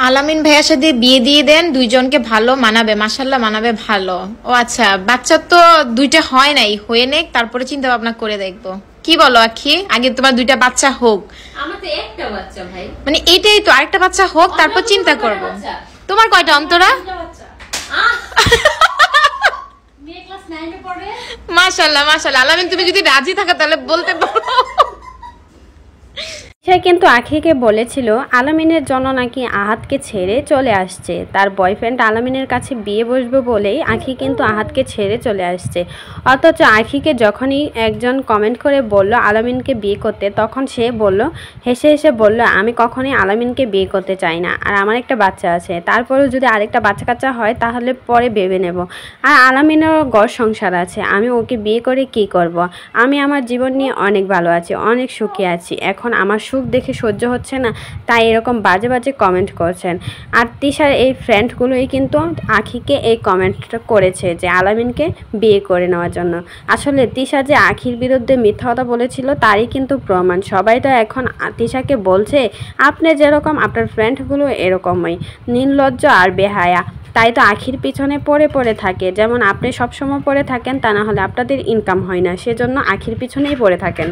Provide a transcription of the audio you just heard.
আলামিন ভাইয়ার সাথে বিয়ে দিয়ে দেন, দুইজনকে ভালো মানাবে, মাশাল্লাহ মানাবে ভালো। ও আচ্ছা, বাচ্চা তো দুইটা হয় নাই, হয়ে নেক তারপরে চিন্তা ভাবনা করে দেখবো। কি বলো আখি, আগে তোমার দুইটা বাচ্চা হোক। আমার তো একটা বাচ্চা ভাই, মানে এইটাই তো, আরেকটা বাচ্চা হোক তারপর চিন্তা করব। তোমার কয়টা অন্তরা? মাশাল্লাহ মাশাল্লাহ। আলামিন তুমি যদি রাজি থাকো তাহলে বলতে পারো। সে কিন্তু আখিকে বলেছিল আলামিনের জন্য নাকি আহাতকে ছেড়ে চলে আসছে, তার বয়ফ্রেন্ড আলামিনের কাছে বিয়ে বসবে বলেই আখি কিন্তু আহাতকে ছেড়ে চলে আসছে। অথচ আখিকে যখনই একজন কমেন্ট করে বলল আলামিনকে বিয়ে করতে, তখন সে বলল, হেসে হেসে বলল, আমি কখনোই আলামিনকে বিয়ে করতে চাই না, আর আমার একটা বাচ্চা আছে, তারপরেও যদি আরেকটা বাচ্চা কাচ্চা হয় তাহলে পরে ভেবে নেব। আর আলামিনেরও ঘর সংসার আছে, আমি ওকে বিয়ে করে কি করব? আমি আমার জীবন নিয়ে অনেক ভালো আছি, অনেক সুখী আছি, এখন আমার সুখ দেখে সহ্য হচ্ছে না, তাই এরকম বাজে বাজে কমেন্ট করছেন। আর তিশার এই ফ্রেন্ডগুলোই কিন্তু আখিকে এই কমেন্টটা করেছে যে আলামিনকে বিয়ে করে নেওয়ার জন্য। আসলে তিশা যে আখির বিরুদ্ধে মিথ্যা কথা বলেছিল তারই কিন্তু প্রমাণ। সবাই তো এখন তিশাকে বলছে আপনি যেরকম আপনার ফ্রেন্ডগুলো এরকমই নির্লজ্জ আর বেহায়া, তাই তো আখির পিছনে পড়ে পড়ে থাকে। যেমন আপনি সবসময় পড়ে থাকেন, তা না হলে আপনাদের ইনকাম হয় না, সেজন্য আখির পিছনেই পড়ে থাকেন।